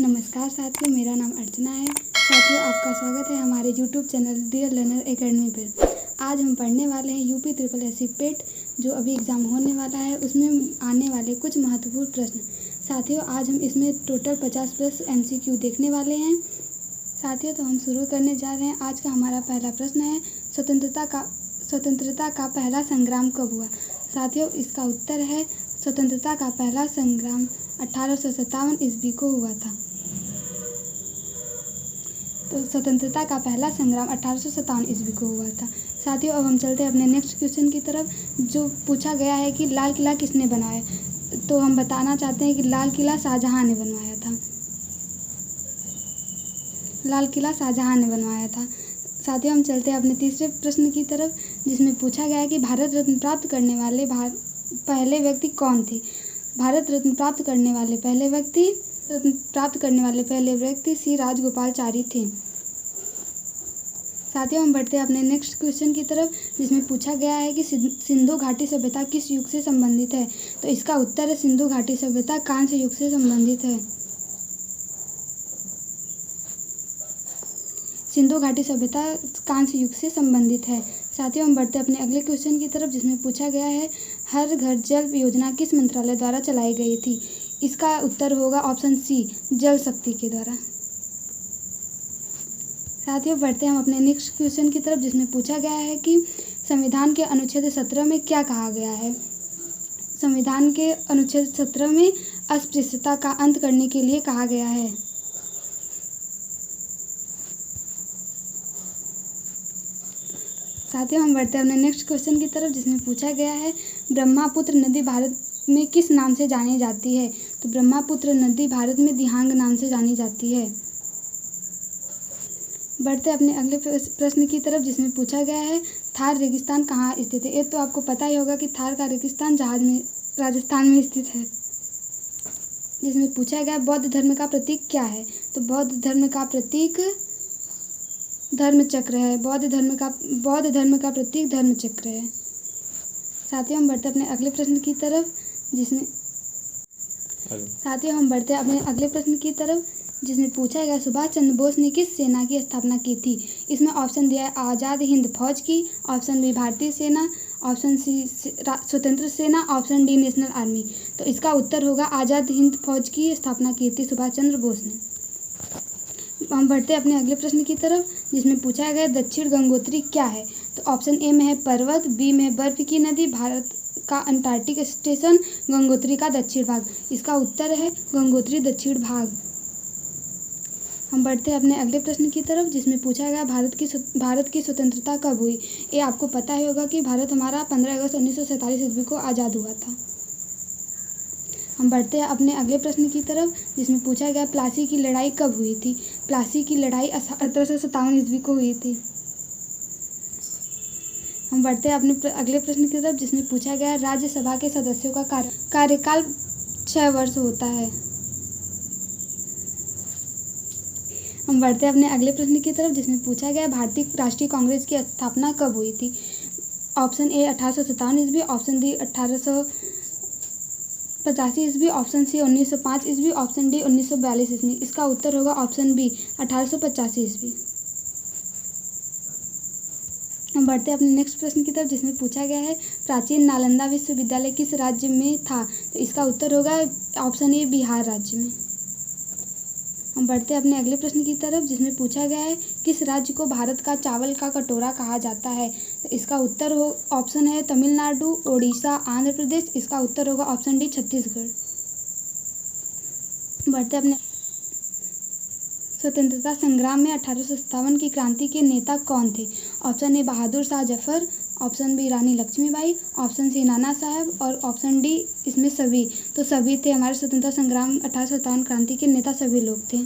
नमस्कार साथियों, मेरा नाम अर्चना है। साथियों, आपका स्वागत है हमारे YouTube channel Dear Learner Academy पर। आज हम पढ़ने वाले हैं यूपी SSSC पेट जो अभी एग्ज़ाम होने वाला है, उसमें आने वाले कुछ महत्वपूर्ण प्रश्न। साथियों, आज हम इसमें टोटल 50+ MCQ देखने वाले हैं। साथियों, तो हम शुरू करने जा रहे हैं। आज का हमारा पहला प्रश्न है, स्वतंत्रता का पहला संग्राम कब हुआ? साथियों, इसका उत्तर है स्वतंत्रता का पहला संग्राम 1857 ईस्वी को हुआ था। तो स्वतंत्रता का पहला संग्राम 1857 ईस्वी को हुआ था। साथियों, अब हम चलते हैं अपने नेक्स्ट क्वेश्चन की तरफ, जो पूछा गया है कि लाल किला किसने बनाया? तो हम बताना चाहते हैं कि लाल किला शाहजहां ने बनवाया था। लाल किला शाहजहां ने बनवाया था। साथियों, हम चलते हैं अपने तीसरे प्रश्न की तरफ, जिसमें पूछा गया है कि भारत रत्न प्राप्त करने वाले पहले व्यक्ति कौन थे? भारत रत्न प्राप्त करने वाले पहले व्यक्ति श्री राजगोपालाचारी थे। साथियों, हम बढ़ते हैं अपने नेक्स्ट क्वेश्चन की तरफ, जिसमें पूछा गया है कि सिंधु घाटी सभ्यता किस युग से संबंधित है? तो इसका उत्तर है सिंधु घाटी सभ्यता कांस्य युग से संबंधित है। सिंधु घाटी सभ्यता कांस्य युग से संबंधित है। साथियों, हम बढ़ते हैं अपने अगले क्वेश्चन की तरफ, जिसमें पूछा गया है हर घर जल योजना किस मंत्रालय द्वारा चलाई गई थी? इसका उत्तर होगा ऑप्शन सी, जल शक्ति के द्वारा। साथियों, बढ़ते हैं हम अपने नेक्स्ट क्वेश्चन की तरफ, जिसमें पूछा गया है कि संविधान के अनुच्छेद 17 में क्या कहा गया है? संविधान के अनुच्छेद 17 में अस्पृश्यता का अंत करने के लिए कहा गया है। साथियों, हम बढ़ते हैं अपने नेक्स्ट क्वेश्चन की तरफ, जिसमें पूछा गया है ब्रह्मपुत्र नदी भारत में किस नाम से जानी जाती है? तो ब्रह्मपुत्र नदी भारत में दिहांग नाम से जानी जाती है। बढ़ते हैं अपने अगले प्रश्न की तरफ, जिसमें पूछा गया है थार रेगिस्तान कहाँ स्थित है? ये तो आपको पता ही होगा कि थार का रेगिस्तान राजस्थान में स्थित है। जिसमें पूछा गया बौद्ध धर्म का प्रतीक क्या है? तो बौद्ध धर्म का प्रतीक धर्म चक्र है। बौद्ध धर्म का प्रतीक धर्म चक्र है। साथियों, हम बढ़ते हैं अपने अगले प्रश्न की तरफ, जिसमें पूछा गया सुभाष चंद्र बोस ने किस सेना की स्थापना की थी? इसमें ऑप्शन दिया है आज़ाद हिंद फौज की, ऑप्शन बी भारतीय सेना, ऑप्शन सी स्वतंत्र सेना, ऑप्शन डी नेशनल आर्मी। तो इसका उत्तर होगा आज़ाद हिंद फौज की स्थापना की थी सुभाष चंद्र बोस ने। हम बढ़ते हैं अपने अगले प्रश्न की तरफ, जिसमें पूछा गया दक्षिण गंगोत्री क्या है? तो ऑप्शन ए में है पर्वत, बी में है बर्फ की नदी, भारत का अंटार्कटिक स्टेशन, गंगोत्री का दक्षिण भाग। इसका उत्तर है गंगोत्री दक्षिण भाग। हम बढ़ते हैं अपने अगले प्रश्न की तरफ, जिसमें पूछा गया भारत की स्वतंत्रता कब हुई? ये आपको पता ही होगा कि भारत हमारा 15 अगस्त 1947 ईस्वी को आज़ाद हुआ था। हम बढ़ते हैं अपने अगले प्रश्न की तरफ, जिसमें पूछा गया प्लासी की लड़ाई कब हुई थी? प्लासी की लड़ाई 1857 ईस्वी को हुई थी। हम बढ़ते हैं अपने अगले प्रश्न की तरफ, जिसमें पूछा गया राज्यसभा के सदस्यों का कार्यकाल 6 वर्ष होता है। हम बढ़ते हैं अपने अगले प्रश्न की तरफ, जिसमें पूछा गया भारतीय राष्ट्रीय कांग्रेस की स्थापना कब हुई थी? ऑप्शन ए 1857 ईस्वी, ऑप्शन डी 1885 ईस्वी, ऑप्शन सी 1905 ईस्वी, ऑप्शन डी 1942 ईस्वी। इसका उत्तर होगा ऑप्शन बी 1885 ईस्वी। हम बढ़ते हैं अपने नेक्स्ट प्रश्न की तरफ, जिसमें पूछा गया है प्राचीन नालंदा विश्वविद्यालय किस राज्य में था? तो इसका उत्तर होगा ऑप्शन ए बिहार राज्य में। हम बढ़ते हैं अपने अगले प्रश्न की तरफ, जिसमें पूछा गया है किस राज्य को भारत का चावल का कटोरा कहा जाता है? तो इसका उत्तर ऑप्शन है तमिलनाडु, ओडिशा, आंध्र प्रदेश। इसका उत्तर होगा ऑप्शन डी छत्तीसगढ़। बढ़ते अपने स्वतंत्रता संग्राम में 1857 की क्रांति के नेता कौन थे? Option A Bahadur Shah Zafar, option B Rani Lakshmibai, option C Nana Sahib और ऑप्शन डी इसमें सभी। तो सभी थे हमारे स्वतंत्रता संग्राम 1857 क्रांति के नेता, सभी लोग थे।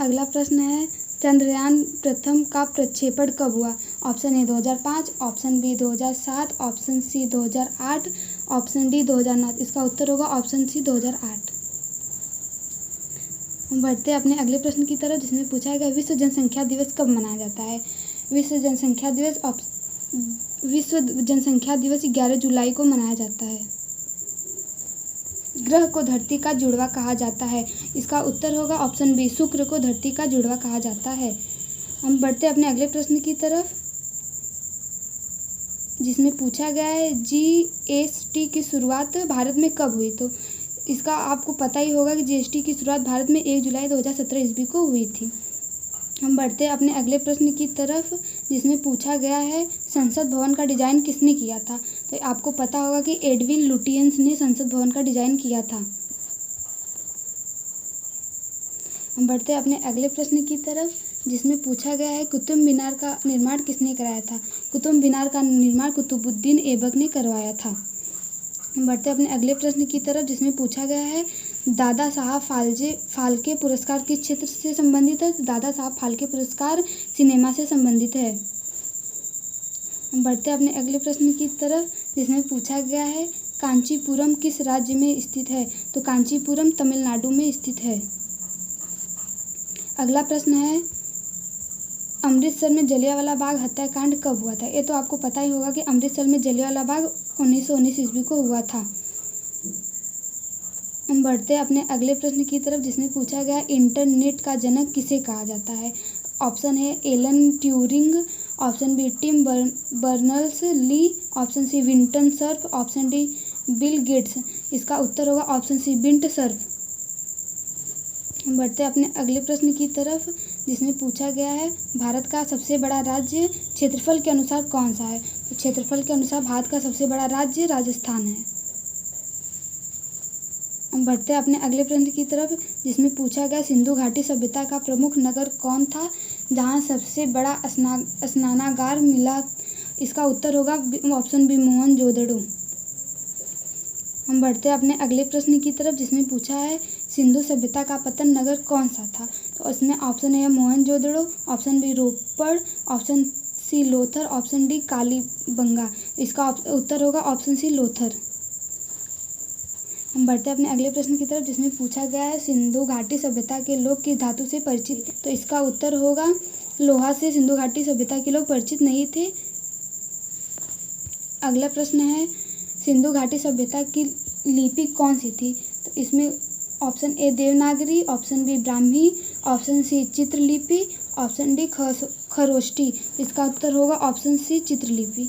अगला प्रश्न है चंद्रयान प्रथम का प्रक्षेपण कब हुआ? Option A 2005, option B 2007, option C 2008, option D 2009। इसका उत्तर होगा ऑप्शन सी 2008। हम बढ़ते हैं अपने अगले प्रश्न की तरफ, जिसमें पूछा गया विश्व जनसंख्या दिवस कब मनाया जाता है? विश्व जनसंख्या दिवस 11 जुलाई को मनाया जाता है। ग्रह को धरती का जुड़वा कहा जाता है? इसका उत्तर होगा ऑप्शन बी, शुक्र को धरती का जुड़वा कहा जाता है। हम बढ़ते अपने अगले प्रश्न की तरफ, जिसमें पूछा गया है जीएसटी की शुरुआत भारत में कब हुई? तो इसका आपको पता ही होगा कि जीएसटी की शुरुआत भारत में 1 जुलाई 2017 ईस्वी को हुई थी। हम बढ़ते हैं अपने अगले प्रश्न की तरफ, जिसमें पूछा गया है संसद भवन का डिज़ाइन किसने किया था? तो आपको पता होगा कि एडविन लुटियंस ने संसद भवन का डिज़ाइन किया था। हम बढ़ते हैं अपने अगले प्रश्न की तरफ, जिसमें पूछा गया है कुतुब मीनार का निर्माण किसने कराया था? कुतुब मीनार का निर्माण कुतुबुद्दीन ऐबक ने करवाया था। हम बढ़ते हैं अपने अगले प्रश्न की तरफ, जिसमें पूछा गया है दादा साहब फाल्के पुरस्कार किस क्षेत्र से संबंधित है? दादा साहब फाल्के पुरस्कार सिनेमा से संबंधित है। हम बढ़ते हैं अपने अगले प्रश्न की तरफ, जिसमें पूछा गया है कांचीपुरम किस राज्य में स्थित है? तो कांचीपुरम तमिलनाडु में स्थित है। अगला प्रश्न है अमृतसर में जलियांवाला बाग हत्याकांड कब हुआ था? ये तो आपको पता ही होगा कि अमृतसर में जलियांवाला बाग 1919 ईस्वी को हुआ था। हम बढ़ते हैं अपने अगले प्रश्न की तरफ, जिसमें पूछा गया इंटरनेट का जनक किसे कहा जाता है? ऑप्शन है Alan Turing, option B Tim Berners Lee, option C Vinton Cerf, option D Bill Gates. इसका उत्तर होगा ऑप्शन सी विंट सर्फ। हम बढ़ते हैं अपने अगले प्रश्न की तरफ, जिसमें पूछा गया है भारत का सबसे बड़ा राज्य क्षेत्रफल के अनुसार कौन सा है? तो क्षेत्रफल के अनुसार भारत का सबसे बड़ा राज्य राजस्थान है। हम बढ़ते हैं अपने अगले प्रश्न की तरफ, जिसमें पूछा गया सिंधु घाटी सभ्यता का प्रमुख नगर कौन था जहां सबसे बड़ा स्नानागार मिला? इसका उत्तर होगा ऑप्शन बी मोहनजोदड़ो। हम बढ़ते हैं अपने अगले प्रश्न की तरफ, जिसमें पूछा है सिंधु सभ्यता का पतन नगर कौन सा था? तो इसमें ऑप्शन है Mohenjodaro, option B Ropar, option C Lothal, option D Kalibangan. इसका उत्तर होगा ऑप्शन सी लोथर। हम बढ़ते हैं अपने अगले प्रश्न की तरफ, जिसमें पूछा गया है सिंधु घाटी सभ्यता के लोग किस धातु से परिचित? तो इसका उत्तर होगा लोहा से सिंधु घाटी सभ्यता के लोग परिचित नहीं थे। अगला प्रश्न है सिंधु घाटी सभ्यता की लिपि कौन सी थी? तो इसमें option A Devanagari, option B Brahmi, option C चित्रलिपि, ऑप्शन डी खरोष्टी। इसका उत्तर होगा ऑप्शन सी चित्रलिपि।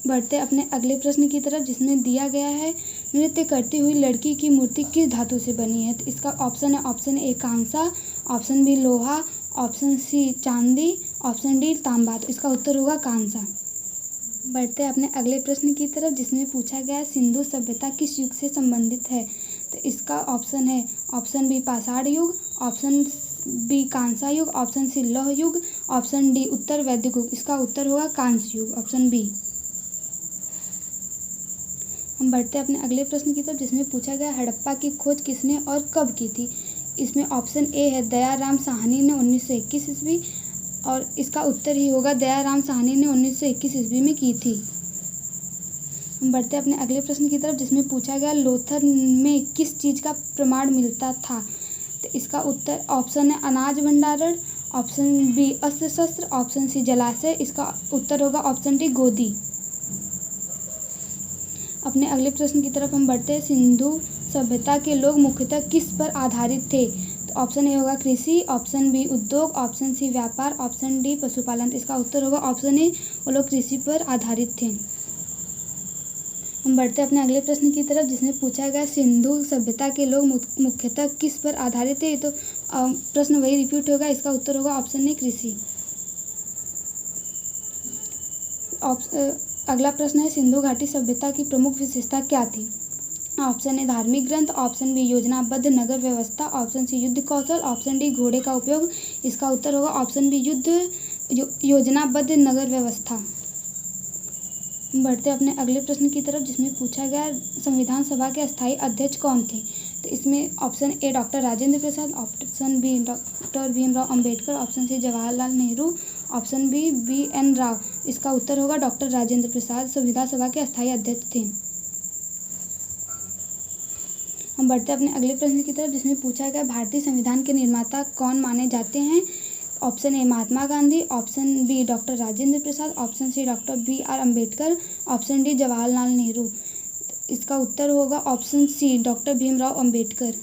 बढ़ते अपने अगले प्रश्न की तरफ, जिसमें दिया गया है नृत्य करती हुई लड़की की मूर्ति किस धातु से बनी है? तो इसका ऑप्शन है option A Kansa, option B लोहा, ऑप्शन सी चांदी, ऑप्शन डी तांबा। तो इसका उत्तर होगा कांसा। बढ़ते हैं अपने अगले प्रश्न की तरफ, जिसमें पूछा गया है सिंधु सभ्यता किस युग से संबंधित है? तो इसका ऑप्शन है ऑप्शन बी पाषाण युग, ऑप्शन बी कांसा युग, ऑप्शन सी लौह युग, ऑप्शन डी उत्तर वैदिक युग। इसका उत्तर होगा कांस्य युग, ऑप्शन बी। हम बढ़ते हैं अपने अगले प्रश्न की तरफ, जिसमें पूछा गया हड़प्पा की खोज किसने और कब की थी? इसमें ऑप्शन ए है दयाराम साहनी ने 1921 ईस्वी, और इसका उत्तर ही होगा दयाराम साहनी ने 1921 ईस्वी में की थी। हम बढ़ते हैं अपने अगले प्रश्न की तरफ, जिसमें पूछा गया लोथर में किस चीज़ का प्रमाण मिलता था? तो इसका उत्तर ऑप्शन है अनाज भंडारण, ऑप्शन बी अस्त्र शस्त्र, ऑप्शन सी जलाशय। इसका उत्तर होगा ऑप्शन डी गोदी। अपने अगले प्रश्न की तरफ हम बढ़ते हैं सिंधु सभ्यता के लोग मुख्यतः किस पर आधारित थे? तो ऑप्शन ए होगा कृषि, ऑप्शन बी उद्योग, ऑप्शन सी व्यापार, ऑप्शन डी पशुपालन। इसका उत्तर होगा ऑप्शन ए, वो लोग कृषि पर आधारित थे। हम बढ़ते हैं अपने अगले प्रश्न की तरफ, जिसमें पूछा गया सिंधु सभ्यता के लोग मुख्यतः किस पर आधारित थे? तो प्रश्न वही रिपीट होगा, इसका उत्तर होगा ऑप्शन ए कृषि। अगला प्रश्न है सिंधु घाटी सभ्यता की प्रमुख विशेषता क्या थी? ऑप्शन ए धार्मिक ग्रंथ, ऑप्शन बी योजनाबद्ध नगर व्यवस्था, ऑप्शन सी युद्ध कौशल, ऑप्शन डी घोड़े का उपयोग। इसका उत्तर होगा ऑप्शन बी योजनाबद्ध नगर व्यवस्था। बढ़ते अपने अगले प्रश्न की तरफ, जिसमें पूछा गया संविधान सभा के अस्थायी अध्यक्ष कौन थे? तो इसमें option A doctor Rajendra Prasad, option B doctor Bhimrao Ambedkar, option C Jawaharlal Nehru, option B BN Rao. इसका उत्तर होगा डॉक्टर राजेंद्र प्रसाद संविधान सभा के अस्थायी अध्यक्ष थे। हम बढ़ते अपने अगले प्रश्न की तरफ, जिसमें पूछा गया भारतीय संविधान के निर्माता कौन माने जाते हैं? Option A Mahatma Gandhi, option B doctor Rajendra Prasad, option C doctor BR Ambedkar, option D Jawaharlal Nehru. इसका उत्तर होगा option C doctor Bhimrao Ambedkar.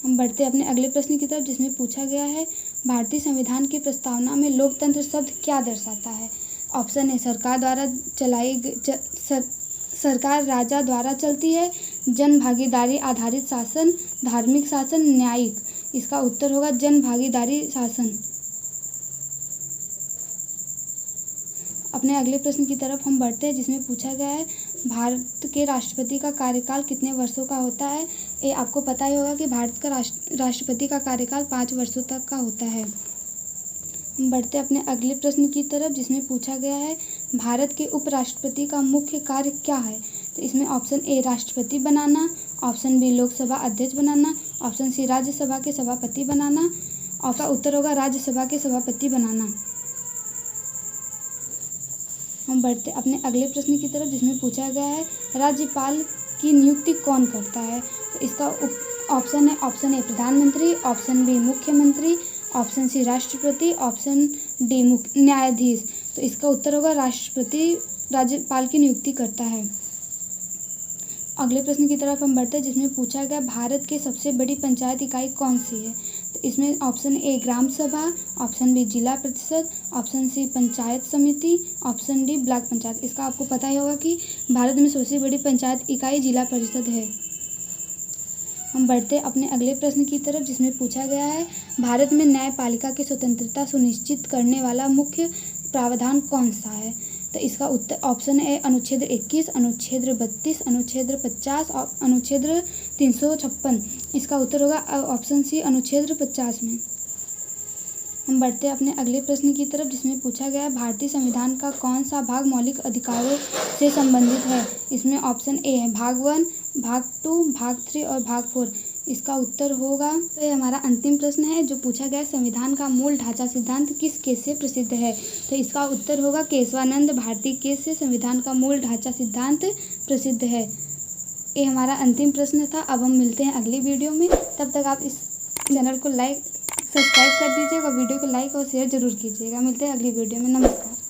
हम बढ़ते हैं अपने अगले प्रश्न की तरफ, जिसमें पूछा गया है भारतीय संविधान की प्रस्तावना में लोकतंत्र शब्द क्या दर्शाता है। ऑप्शन ए सरकार द्वारा सरकार राजा द्वारा चलती है, जन भागीदारी आधारित शासन, धार्मिक शासन, न्यायिक। इसका उत्तर होगा जन भागीदारी शासन। अपने अगले प्रश्न की तरफ हम बढ़ते हैं, जिसमें पूछा गया है भारत के राष्ट्रपति का कार्यकाल कितने वर्षों का होता है। ये आपको पता ही होगा कि भारत का राष्ट्रपति का कार्यकाल 5 वर्षों तक का होता है। हम बढ़ते हैं अपने अगले प्रश्न की तरफ, जिसमें पूछा गया है भारत के उपराष्ट्रपति का मुख्य कार्य क्या है। तो इसमें ऑप्शन ए राष्ट्रपति बनाना, ऑप्शन बी लोकसभा अध्यक्ष बनाना, ऑप्शन सी राज्यसभा के सभापति बनाना। आपका उत्तर होगा राज्यसभा के सभापति बनाना। हम बढ़ते अपने अगले प्रश्न की तरफ, जिसमें पूछा गया है राज्यपाल की नियुक्ति कौन करता है। तो इसका ऑप्शन है ऑप्शन ए प्रधानमंत्री, ऑप्शन बी मुख्यमंत्री, ऑप्शन सी राष्ट्रपति, ऑप्शन डी न्यायाधीश। तो इसका उत्तर होगा राष्ट्रपति राज्यपाल की नियुक्ति करता है। अगले प्रश्न की तरफ हम बढ़ते हैं, जिसमें पूछा गया भारत की सबसे बड़ी पंचायत इकाई कौन सी है। तो इसमें ऑप्शन ए ग्राम सभा, ऑप्शन बी जिला परिषद, ऑप्शन सी पंचायत समिति, ऑप्शन डी ब्लॉक पंचायत। इसका आपको पता ही होगा कि भारत में सबसे बड़ी पंचायत इकाई जिला परिषद है। हम बढ़ते अपने अगले प्रश्न की तरफ, जिसमें पूछा गया है भारत में न्यायपालिका की स्वतंत्रता सुनिश्चित करने वाला मुख्य प्रावधान कौन सा है। तो इसका उत्तर ऑप्शन ए अनुच्छेद 21, अनुच्छेद 32, अनुच्छेद 50, अनुच्छेद 356। इसका उत्तर होगा ऑप्शन सी अनुच्छेद 50 में। हम बढ़ते हैं अपने अगले प्रश्न की तरफ, जिसमें पूछा गया है भारतीय संविधान का कौन सा भाग मौलिक अधिकारों से संबंधित है। इसमें ऑप्शन ए है भाग 1, भाग 2, भाग 3 और भाग 4। इसका उत्तर होगा, तो ये हमारा अंतिम प्रश्न है जो पूछा गया संविधान का मूल ढांचा सिद्धांत किस केस से प्रसिद्ध है। तो इसका उत्तर होगा केशवानंद भारती केस से संविधान का मूल ढांचा सिद्धांत प्रसिद्ध है। ये हमारा अंतिम प्रश्न था। अब हम मिलते हैं अगली वीडियो में। तब तक आप इस चैनल को सब्सक्राइब कर दीजिएगा, वीडियो को लाइक और शेयर जरूर कीजिएगा। मिलते हैं अगली वीडियो में। नमस्कार।